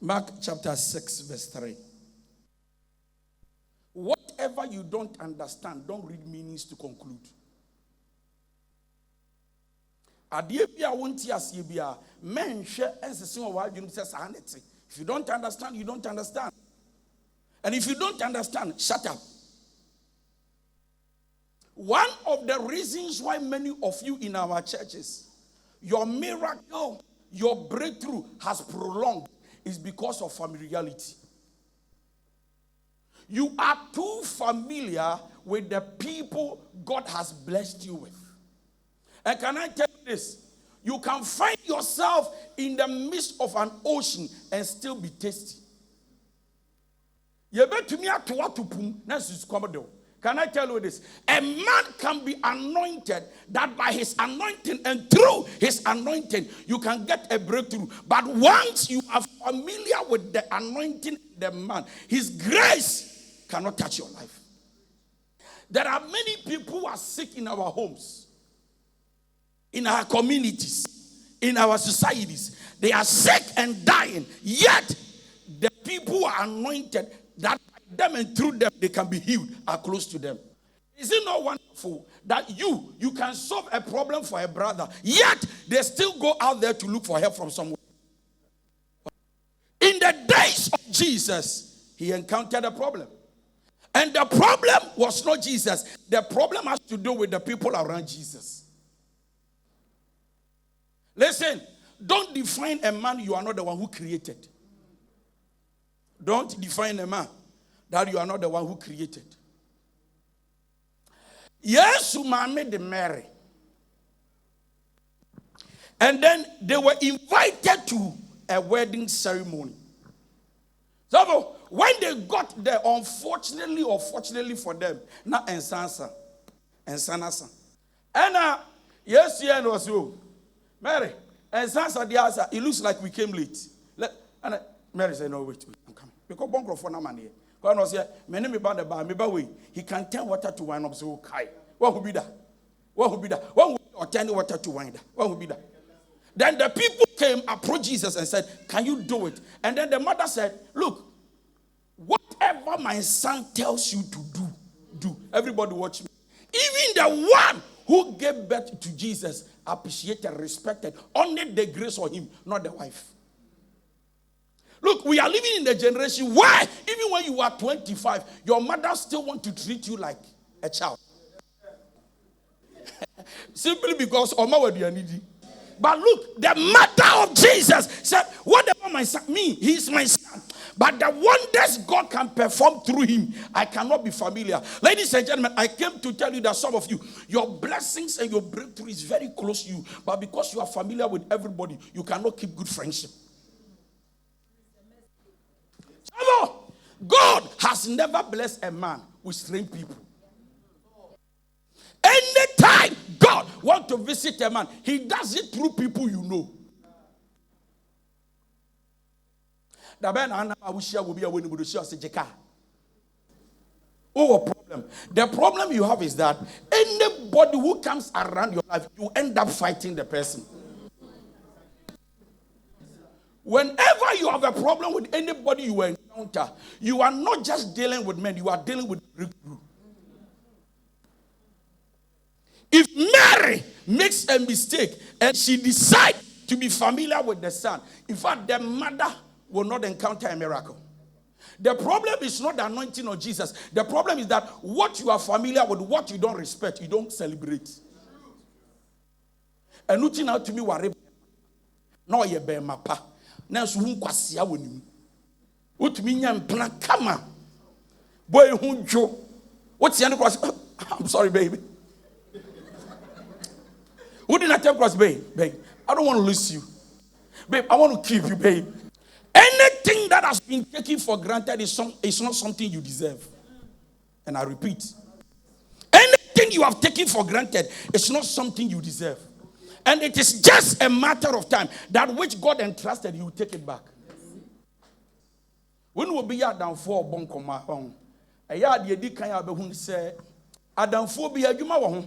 Mark chapter 6, verse 3. Whatever you don't understand, don't read meanings to conclude. If you don't understand, you don't understand. And if you don't understand, shut up. One of the reasons why many of you in our churches, your miracle, your breakthrough has prolonged is because of familiarity. You are too familiar with the people God has blessed you with. And can I tell you this? You can find yourself in the midst of an ocean and still be tasty. Can I tell you this? A man can be anointed, that by his anointing and through his anointing, you can get a breakthrough. But once you are familiar with the anointing of the man, his grace cannot touch your life. There are many people who are sick in our homes, in our communities, in our societies. They are sick and dying, yet the people who are anointed, that them and through them they can be healed, are close to them. Is it not wonderful that you can solve a problem for a brother, yet they still go out there to look for help from someone? In the days of Jesus, he encountered a problem. And the problem was not Jesus. The problem has to do with the people around Jesus. Listen, don't define a man you are not the one who created. Don't define a man that you are not the one who created. Yes, made the Mary. And then they were invited to a wedding ceremony. So when they got there, unfortunately or fortunately for them, not Ensansa. And yes, yeah, was you. Mary, Ensansa the answer, it looks like we came late. And Mary said, no, wait, I'm coming. Because Donkoh for no money. God was here, my name is Banda. He can turn water to wine. So, Kai, what will be that? What will be that? What will turn water to wine? What will be that? Then the people came, approached Jesus and said, can you do it? And then the mother said, look, whatever my son tells you to do. Everybody watch me. Even the one who gave birth to Jesus appreciated, respected, honored the grace of him, not the wife. Look, we are living in the generation where even when you are 25, your mother still wants to treat you like a child. Simply because Oma would be needy. But look, the mother of Jesus said, whatever my son, he is my son. But the wonders God can perform through him, I cannot be familiar. Ladies and gentlemen, I came to tell you that some of you, your blessings and your breakthrough is very close to you. But because you are familiar with everybody, you cannot keep good friendship. God has never blessed a man with strange people. Anytime God wants to visit a man, he does it through people you know. The problem you have is that anybody who comes around your life, you end up fighting the person. Whenever you have a problem with anybody you encounter, you are not just dealing with men, you are dealing with breakthrough. If Mary makes a mistake and she decides to be familiar with the son, in fact, the mother will not encounter a miracle. The problem is not the anointing of Jesus. The problem is that what you are familiar with, what you don't respect, you don't celebrate. And looking out to me, worry. No, you be my pa. Now, so who kwasia woni. What me nyam plan kama. Boy who jo. What's the end? I'm sorry, baby. Who did not tell cross, babe? Babe, I don't want to lose you. Babe, I want to keep you, babe. Anything that has been taken for granted is not something you deserve. And I repeat, anything you have taken for granted is not something you deserve. And it is just a matter of time that which God entrusted, you will take it back. When we be down for Donkoh ma hon, a yard ye di kan abehun say adamfo bi adwuma wo ho.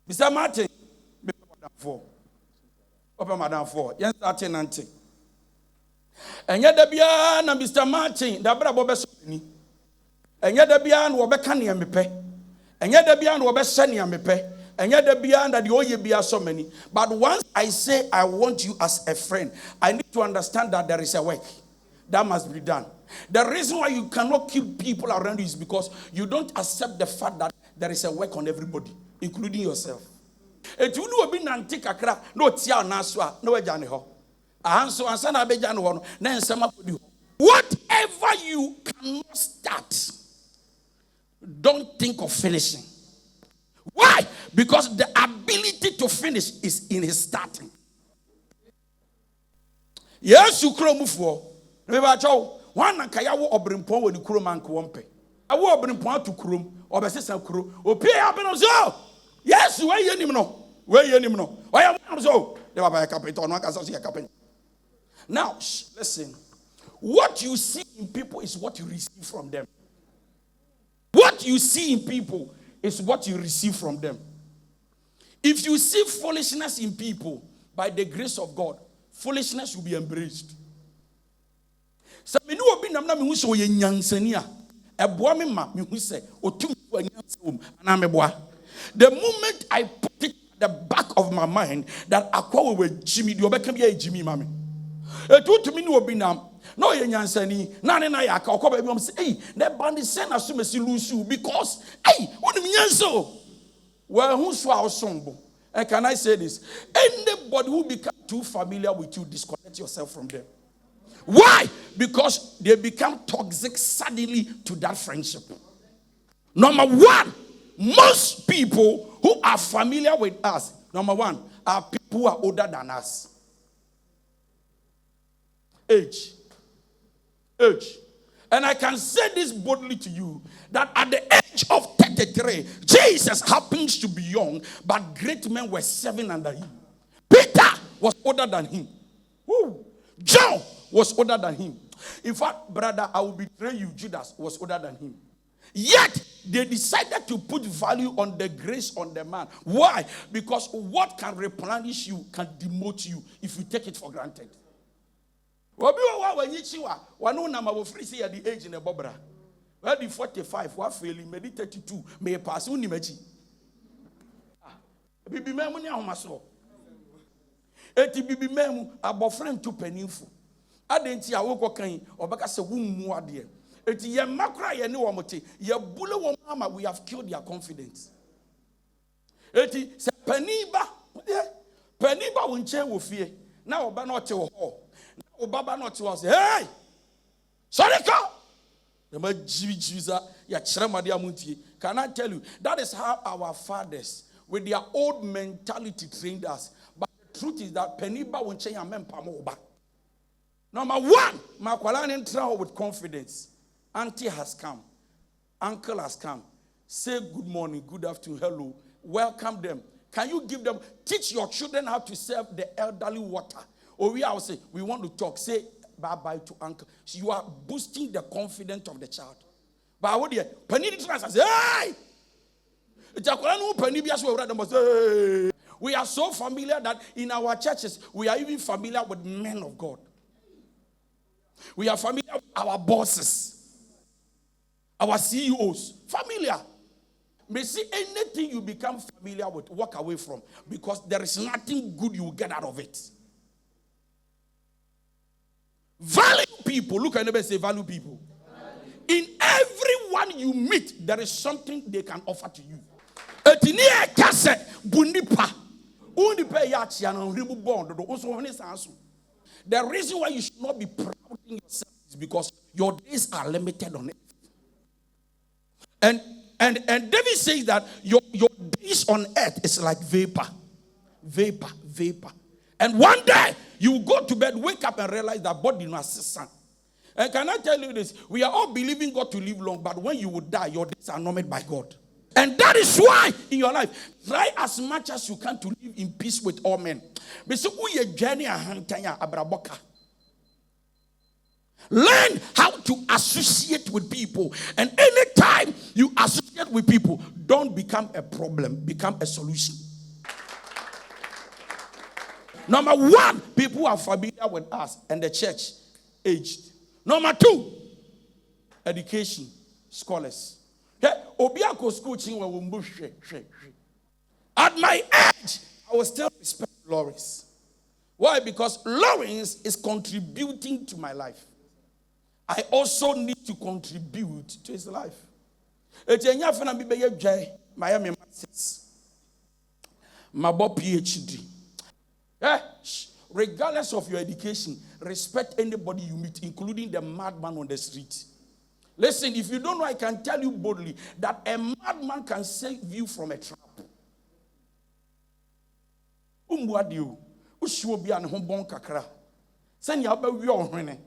Mr. Martin, be madam for. Open madam for. Yes, 30. Enya da bia na Mr. Martin da bra bo be so ni. Enya da bia na wo be ka ne mepe. Enya da bia na wo be hye ne mepe. Enya da bia na de oye bia so many. But once I say I want you as a friend, I need to understand that there is a work that must be done. The reason why you cannot keep people around you is because you don't accept the fact that there is a work on everybody, including yourself. Etu nu obi nante kakra na otia na so a na waja ne ho. Ahanso ansa na abeja ne ho no na nsema kodi ho. Whatever you cannot start, don't think of finishing. Why? Because the ability to finish is in his starting. Yes, you kromufo. Remember chow one kaya wo obrimpon we ni kuro man ko wompe. Awo obrimpon to krom, obesesa kuro. Opie abeno so. Yes, we yenim no. We yenim no. Oya so. The baba carpenter no aka so carpenter. Now, listen. What you see in people is what you receive from them. What you see in people is what you receive from them. If you see foolishness in people, by the grace of God, foolishness will be embraced. So me no obi nam na me hu so ye nyansani a eboa me ma me hu se otum anyansawum ana me boa. The moment I put it at the back of my mind that akwa we Jimmy the obeka be Jimmy mama. Etu to me no obi nam no ye nyansani na ne na ya ka okwa ba bi say hey na band send aso me si lusu because hey wonim nyanso well who so awsombo. And can I say this? Anybody who becomes too familiar with you, disconnect yourself from them. Why? Because they become toxic suddenly to that friendship. Number one, most people who are familiar with us, number one, are people who are older than us. Age. And I can say this boldly to you, that at the age of 33, Jesus happens to be young, but great men were serving under him. Peter was older than him. Woo. John was older than him. In fact, brother, I will betray you, Judas was older than him. Yet, they decided to put value on the grace on the man. Why? Because what can replenish you can demote you if you take it for granted. Obi wa wanyichiwa wanu na mabofrisi ya the age in the bobra. Where the 45 wa failing maybe 32 may pass uni mechi. Bibi memu ni ahomaso. Eti bibi memu abofrem tu peninfu. Adenti awoko kan obeka se wummu ade. Eti ye makra ye ne womote ye bule wo mama we have killed their confidence. Eti se peniba wonche wo fie na oba na ote ho. Obaba not was hey sorry ka can I tell you that is how our fathers with their old mentality trained us. But the truth is that peniba won't change amen pamoba. Number one, Makwalani travel with confidence. Auntie has come, uncle has come. Say good morning, good afternoon, hello, welcome them. Can you give them, teach your children how to serve the elderly water? Or we will say, we want to talk. Say bye-bye to uncle. So you are boosting the confidence of the child. But I would hear, hey! We are so familiar that in our churches, we are even familiar with men of God. We are familiar with our bosses, our CEOs. Familiar. May see anything you become familiar with, walk away from. Because there is nothing good you will get out of it. Value people. Look at anybody say value people. In everyone you meet, there is something they can offer to you. The reason why you should not be proud in yourself is because your days are limited on it. And David says that your days on earth is like vapor. And one day, you will go to bed, wake up and realize that body no assistant. And can I tell you this? We are all believing God to live long, but when you will die, your days are numbered by God. And that is why in your life, try as much as you can to live in peace with all men. Learn how to associate with people. And anytime you associate with people, don't become a problem, become a solution. Number one, people who are familiar with us and the church aged. Number 2, education, scholars. Obiako school chin. At my age, I will still respect Lawrence. Why? Because Lawrence is contributing to my life. I also need to contribute to his life. Miami Masters. Mabo PhD. Regardless of your education, respect anybody you meet, including the madman on the street. Listen, if you don't know, I can tell you boldly that a madman can save you from a trap. Umbuadio, Ushuobi and Hombon Kakra. Send you about your honey.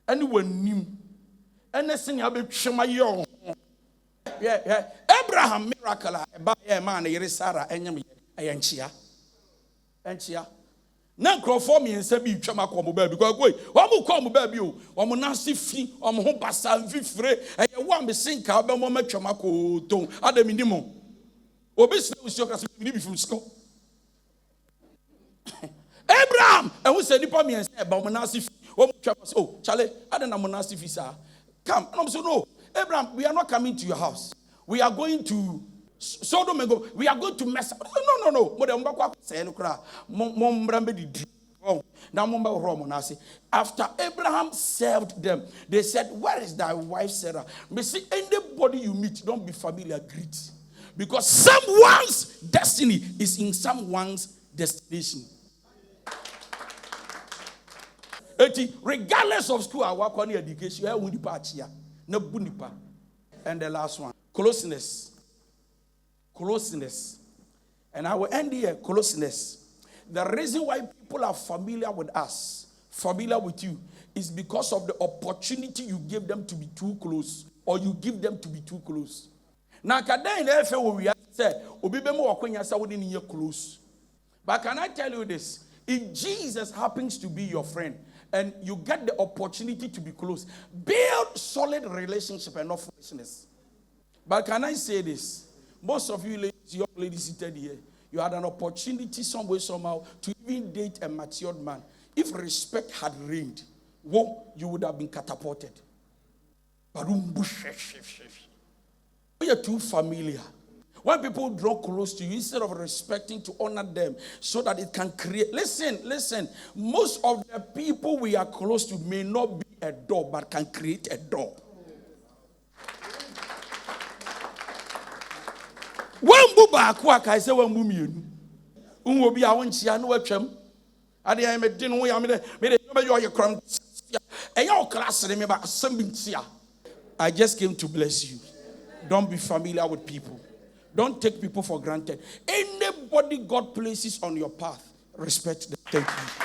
Anyone knew. And the send you about Shemayo. Yeah. Abraham miracle by a man, a Sarah, and Yanchia. Now, for me and Sabi Chamako baby, because wait, one will come baby, one will not see fee, one will pass and free, and you want me sink out the moment Chamako don't at the minimum. Obviously, was your class from school. Abraham, and we said, Nipa me and say about Monasi, oh, Charlie, I don't know Monasi visa. Come, and I'm so no, Abraham, we are not coming to your house. We are going to Sodom and go. We are going to mess up. No. After Abraham served them, they said, where is thy wife Sarah? But see, anybody you meet, don't be familiar, greet. Because someone's destiny is in someone's destination. Regardless of school, I work on education. And the last one, closeness. And I will end here, closeness. The reason why people are familiar with us, familiar with you, is because of the opportunity you give them to be too close, or you give them to be too close. Now, we say, close. But can I tell you this? If Jesus happens to be your friend, and you get the opportunity to be close, build solid relationship and not foolishness. But can I say this? Most of you ladies, young ladies seated here, you had an opportunity some way, somehow, to even date a matured man. If respect had reigned, you would have been catapulted. But we are too familiar. When people draw close to you, instead of respecting, to honor them so that it can create. Listen. Most of the people we are close to may not be a door, but can create a door. One buba kwaka I say one mumienu. Unwobi a wonchia no atwam. Ade I medin wo ya me you kram. Eya class me ba asem bintia. I just came to bless you. Don't be familiar with people. Don't take people for granted. Anybody God places on your path, respect them. Thank you.